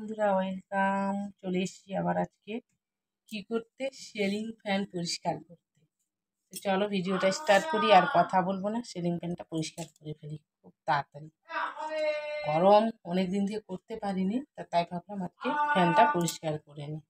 বন্ধুরা, ওয়েলকাম। চলে এসেছি আবার আজকে কি করতে, সিলিং ফ্যান পরিষ্কার করতে। তো চলো ভিডিওটা স্টার্ট করি, আর কথা বলবো না, সিলিং ফ্যানটা পরিষ্কার করে ফেলি খুব তাড়াতাড়ি। গরম অনেক দিন থেকে করতে পারিনি, তাই ভাবলাম আজকে ফ্যানটা পরিষ্কার করে নিই।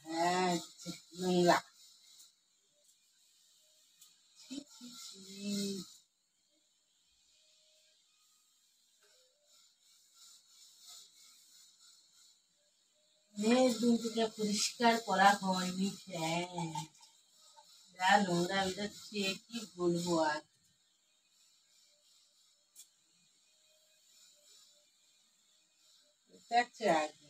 হ্যাঁ, নোংরা। অনেক দিন থেকে পরিষ্কার করা হয়নি ফ্যান, যা নোংরা বেরোচ্ছে কি বলবো আর। দেখছে আগে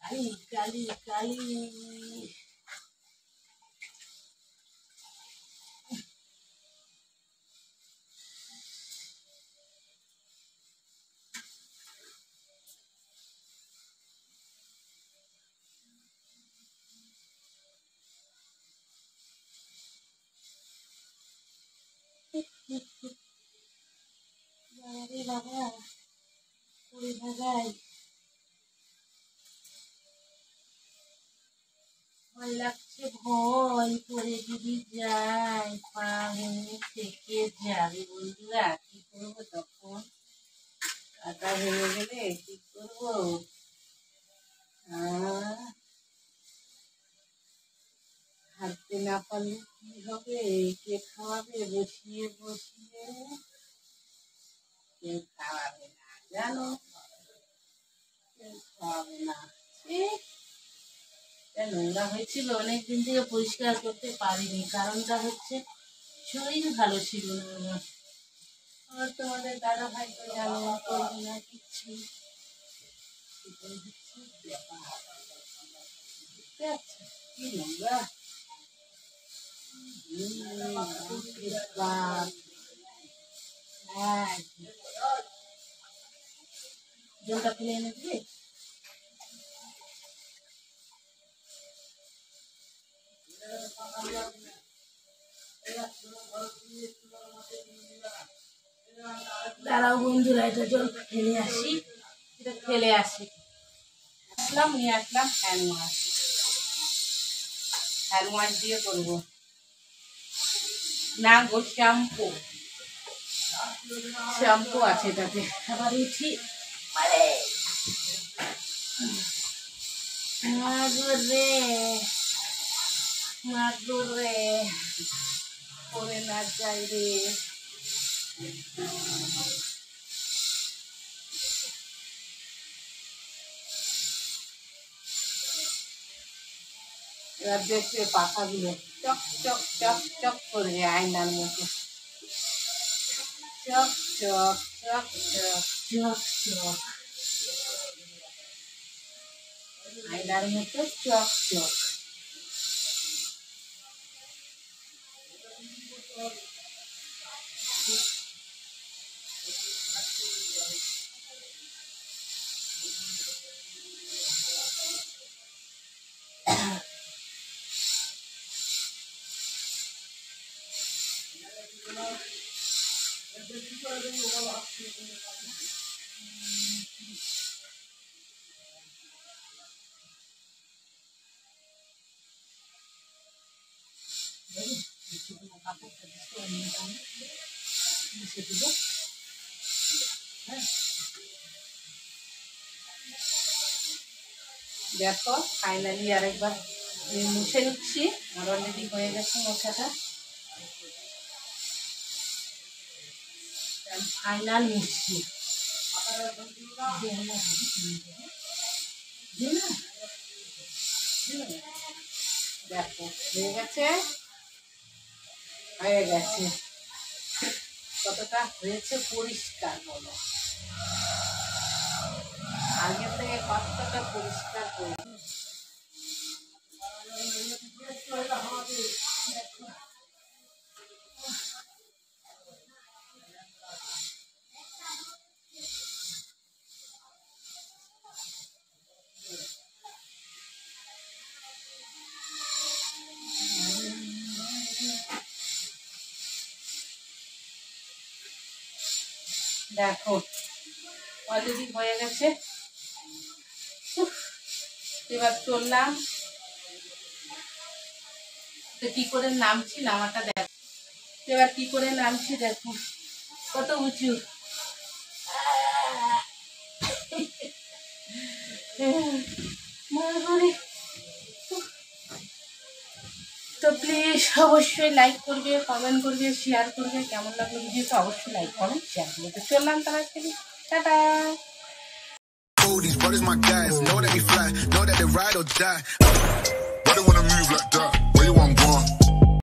কালি কালি কালি। বাবারে বাবা, পড়ে ভাগাই, ভয় লাগছে, ভয় করে যদি যায় পা ভেঙে থেকে যাবে। বন্ধুরা কি করবো তখন? কাটা ভেঙে গেলে কি করবো? হাঁটতে না পারলে কি হবে? কে খাওয়াবে? বসিয়ে বসিয়ে কেউ খাওয়াবে না, জানো, কেউ খাওয়াবে না। নোংরা হয়েছিল, অনেকদিন থেকে পরিষ্কার করতে পারিনি, কারণটা হচ্ছে শরীর ভালো ছিল না। আর তোমাদের দাদা ভাই তো জানো, করবে না কিচ্ছু। কি নোংরা! জলটা ফেলে এনে দিলে দাঁড়াও বন্ধুরা, এটা জল ফেলে আসি, এটা ফেলে আসি। আসলাম, নিয়ে আসলাম হ্যান্ড ওয়াশ। হ্যান্ড ওয়াশ দিয়ে করবো না গো, শ্যাম্পু। শ্যাম্পু আছে এটাতে। আবার উঠি, মাগরে মাগরে, পরে না যাই রে। এবার দেখবে পাখাগুলো চক চক চক চক করবে আয়নার মতো। চক চক চক চক চক চক, আয়নার মতো চক চক। দেখো ফাইনালি আরেকবার মুছে নিচ্ছি, আমার অলরেডি হয়ে গেছে মোছাটা। ফাইনাল মিষ্টি দেখো হয়ে গেছে কতটা হয়েছে পরিষ্কার বলো আগে থেকে কতটা পরিষ্কার করে দেখো অলরেডি হয়ে গেছে এবার চললাম তো কি করে নামছি নামাটা দেখো এবার কি করে নামছি দেখো কত উঁচু তো প্লিজ অবশ্যই লাইক করবে কমেন্ট করবে শেয়ার করবে কেমন লাগলো ভিডিওটা অবশ্যই লাইক কমেন্ট শেয়ার করবে তো চললাম তারা tata All these brothers my guys, know that we fly, know that they ride or die. Why they wanna move like that? Where you want gone?